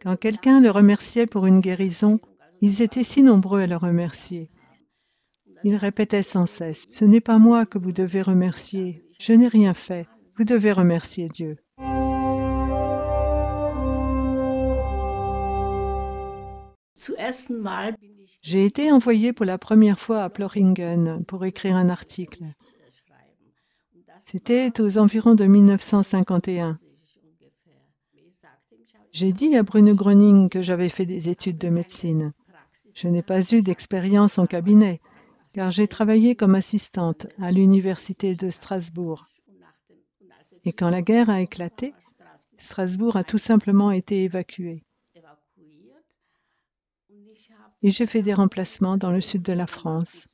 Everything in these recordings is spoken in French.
Quand quelqu'un le remerciait pour une guérison, ils étaient si nombreux à le remercier. Il répétait sans cesse, « Ce n'est pas moi que vous devez remercier, je n'ai rien fait, vous devez remercier Dieu. » J'ai été envoyée pour la première fois à Plochingen pour écrire un article. C'était aux environs de 1951. J'ai dit à Bruno Gröning que j'avais fait des études de médecine. Je n'ai pas eu d'expérience en cabinet, car j'ai travaillé comme assistante à l'université de Strasbourg. Et quand la guerre a éclaté, Strasbourg a tout simplement été évacuée. Et j'ai fait des remplacements dans le sud de la France.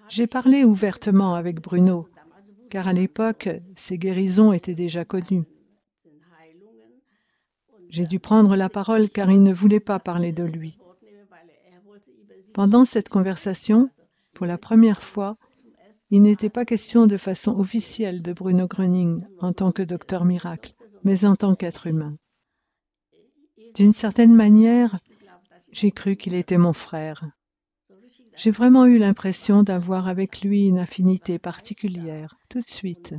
J'ai parlé ouvertement avec Bruno, car à l'époque, ses guérisons étaient déjà connues. J'ai dû prendre la parole car il ne voulait pas parler de lui. Pendant cette conversation, pour la première fois, il n'était pas question de façon officielle de Bruno Gröning en tant que docteur miracle, mais en tant qu'être humain. D'une certaine manière, j'ai cru qu'il était mon frère. J'ai vraiment eu l'impression d'avoir avec lui une affinité particulière, tout de suite.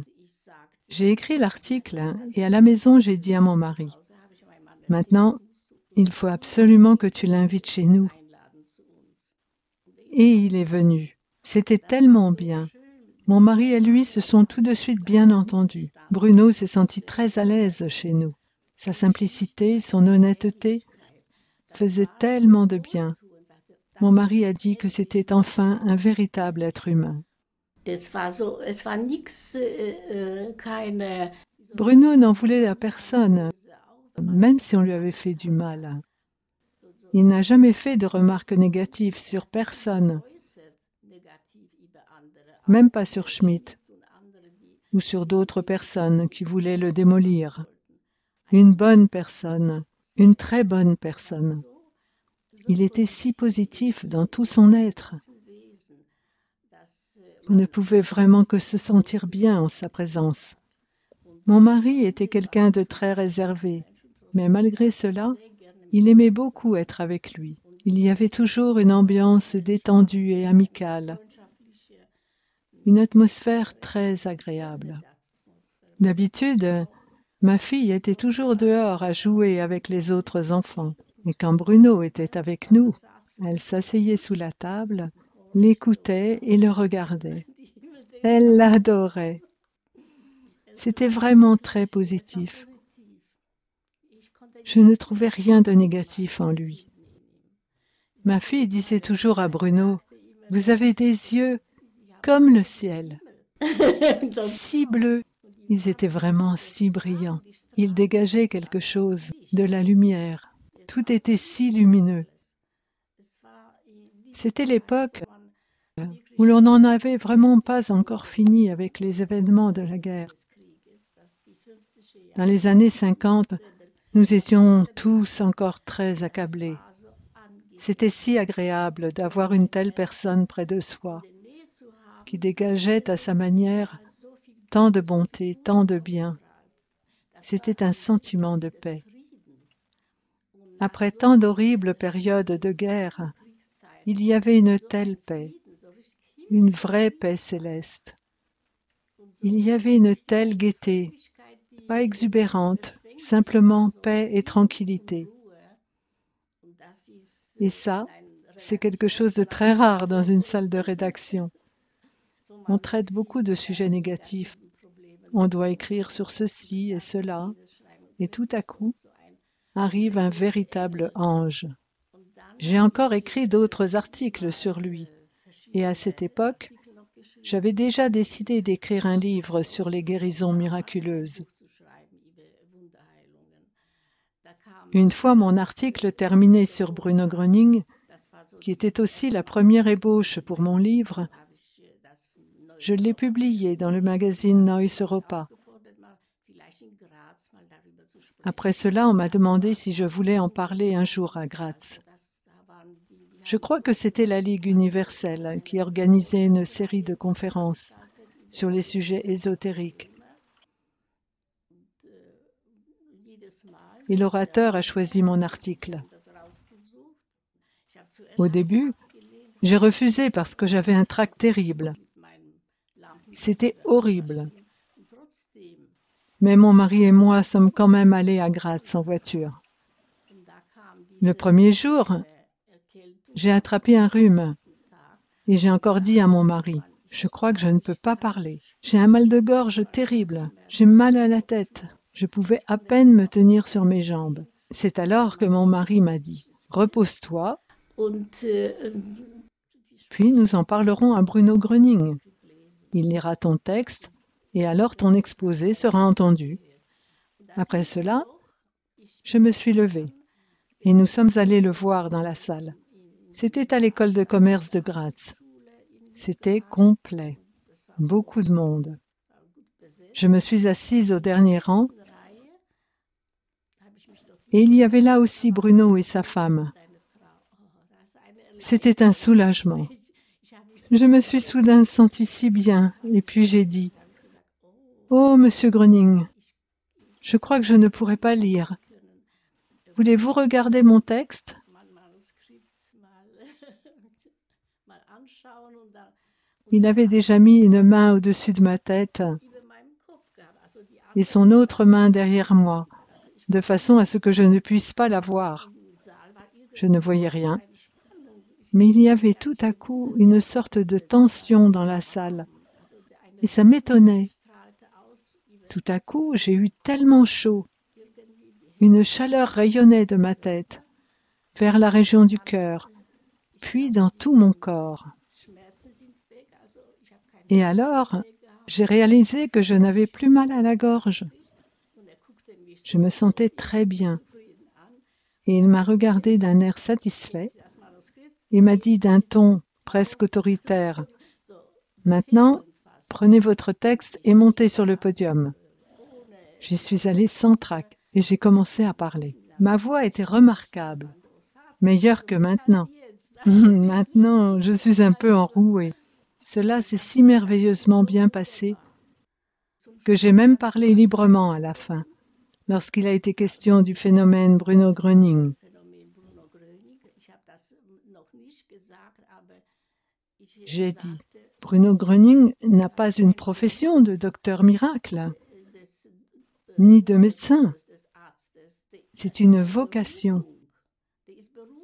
J'ai écrit l'article et à la maison, j'ai dit à mon mari, « Maintenant, il faut absolument que tu l'invites chez nous. » Et il est venu. C'était tellement bien. Mon mari et lui se sont tout de suite bien entendus. Bruno s'est senti très à l'aise chez nous. Sa simplicité, son honnêteté faisaient tellement de bien. Mon mari a dit que c'était enfin un véritable être humain. Bruno n'en voulait à personne, même si on lui avait fait du mal. Il n'a jamais fait de remarques négatives sur personne, même pas sur Schmidt ou sur d'autres personnes qui voulaient le démolir. Une bonne personne, une très bonne personne. Il était si positif dans tout son être. On ne pouvait vraiment que se sentir bien en sa présence. Mon mari était quelqu'un de très réservé, mais malgré cela, il aimait beaucoup être avec lui. Il y avait toujours une ambiance détendue et amicale, une atmosphère très agréable. D'habitude, ma fille était toujours dehors à jouer avec les autres enfants. Et quand Bruno était avec nous, elle s'asseyait sous la table, l'écoutait et le regardait. Elle l'adorait. C'était vraiment très positif. Je ne trouvais rien de négatif en lui. Ma fille disait toujours à Bruno, « Vous avez des yeux comme le ciel, si bleus. » Ils étaient vraiment si brillants. Ils dégageaient quelque chose, de la lumière. Tout était si lumineux. C'était l'époque où l'on n'en avait vraiment pas encore fini avec les événements de la guerre. Dans les années 50, nous étions tous encore très accablés. C'était si agréable d'avoir une telle personne près de soi, qui dégageait à sa manière tant de bonté, tant de bien. C'était un sentiment de paix. Après tant d'horribles périodes de guerre, il y avait une telle paix, une vraie paix céleste. Il y avait une telle gaieté, pas exubérante, simplement paix et tranquillité. Et ça, c'est quelque chose de très rare dans une salle de rédaction. On traite beaucoup de sujets négatifs. On doit écrire sur ceci et cela, et tout à coup, arrive un véritable ange. J'ai encore écrit d'autres articles sur lui, et à cette époque, j'avais déjà décidé d'écrire un livre sur les guérisons miraculeuses. Une fois mon article terminé sur Bruno Gröning, qui était aussi la première ébauche pour mon livre, je l'ai publié dans le magazine Neues Europa. Après cela, on m'a demandé si je voulais en parler un jour à Graz. Je crois que c'était la Ligue universelle qui organisait une série de conférences sur les sujets ésotériques. et l'orateur a choisi mon article. Au début, j'ai refusé parce que j'avais un trac terrible. C'était horrible. Mais mon mari et moi sommes quand même allés à Graz en voiture. Le premier jour, j'ai attrapé un rhume et j'ai encore dit à mon mari, « Je crois que je ne peux pas parler. J'ai un mal de gorge terrible. J'ai mal à la tête. Je pouvais à peine me tenir sur mes jambes. » C'est alors que mon mari m'a dit, « Repose-toi. Puis nous en parlerons à Bruno Gröning. Il lira ton texte et alors ton exposé sera entendu. » Après cela, je me suis levée et nous sommes allés le voir dans la salle. C'était à l'école de commerce de Graz. C'était complet, beaucoup de monde. Je me suis assise au dernier rang et il y avait là aussi Bruno et sa femme. C'était un soulagement. Je me suis soudain sentie si bien et puis j'ai dit « Oh, Monsieur Gröning, je crois que je ne pourrai pas lire. Voulez-vous regarder mon texte ?» Il avait déjà mis une main au-dessus de ma tête et son autre main derrière moi, de façon à ce que je ne puisse pas la voir. Je ne voyais rien, mais il y avait tout à coup une sorte de tension dans la salle, et ça m'étonnait. Tout à coup, j'ai eu tellement chaud. Une chaleur rayonnait de ma tête, vers la région du cœur, puis dans tout mon corps. Et alors, j'ai réalisé que je n'avais plus mal à la gorge. Je me sentais très bien. Et il m'a regardé d'un air satisfait et m'a dit d'un ton presque autoritaire, « Maintenant, prenez votre texte et montez sur le podium. » J'y suis allée sans trac et j'ai commencé à parler. Ma voix était remarquable, meilleure que maintenant. Maintenant, je suis un peu enrouée. Cela s'est si merveilleusement bien passé que j'ai même parlé librement à la fin, lorsqu'il a été question du phénomène Bruno Gröning. J'ai dit, Bruno Gröning n'a pas une profession de docteur miracle, ni de médecin. C'est une vocation.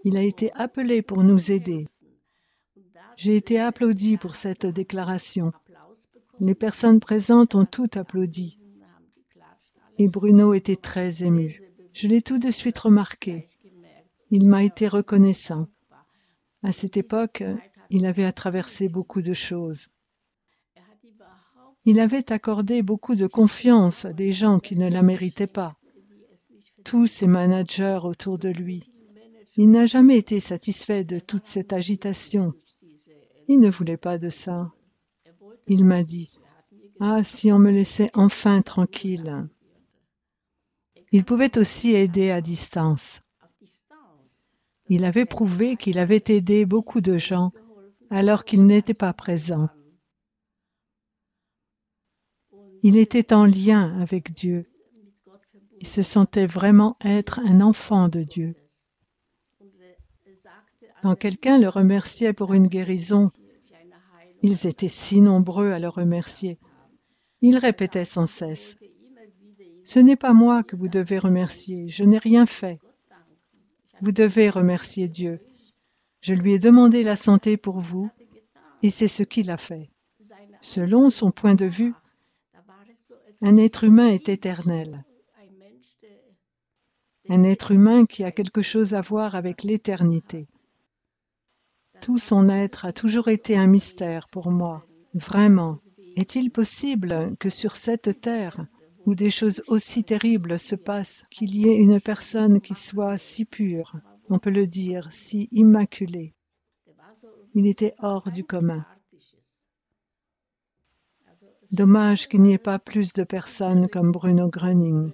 Il a été appelé pour nous aider. J'ai été applaudi pour cette déclaration. Les personnes présentes ont toutes applaudi. Et Bruno était très ému. Je l'ai tout de suite remarqué. Il m'a été reconnaissant. À cette époque, il avait traversé beaucoup de choses. Il avait accordé beaucoup de confiance à des gens qui ne la méritaient pas. Tous ses managers autour de lui. Il n'a jamais été satisfait de toute cette agitation. Il ne voulait pas de ça. Il m'a dit, « Ah, si on me laissait enfin tranquille !» Il pouvait aussi aider à distance. Il avait prouvé qu'il avait aidé beaucoup de gens alors qu'il n'était pas présent. Il était en lien avec Dieu. Il se sentait vraiment être un enfant de Dieu. Quand quelqu'un le remerciait pour une guérison, ils étaient si nombreux à le remercier. Il répétait sans cesse, « Ce n'est pas moi que vous devez remercier, je n'ai rien fait. Vous devez remercier Dieu. Je lui ai demandé la santé pour vous, et c'est ce qu'il a fait. » Selon son point de vue, un être humain est éternel. Un être humain qui a quelque chose à voir avec l'éternité. Tout son être a toujours été un mystère pour moi. Vraiment, est-il possible que sur cette terre, où des choses aussi terribles se passent, qu'il y ait une personne qui soit si pure, on peut le dire, si immaculée? Il était hors du commun. Dommage qu'il n'y ait pas plus de personnes comme Bruno Gröning.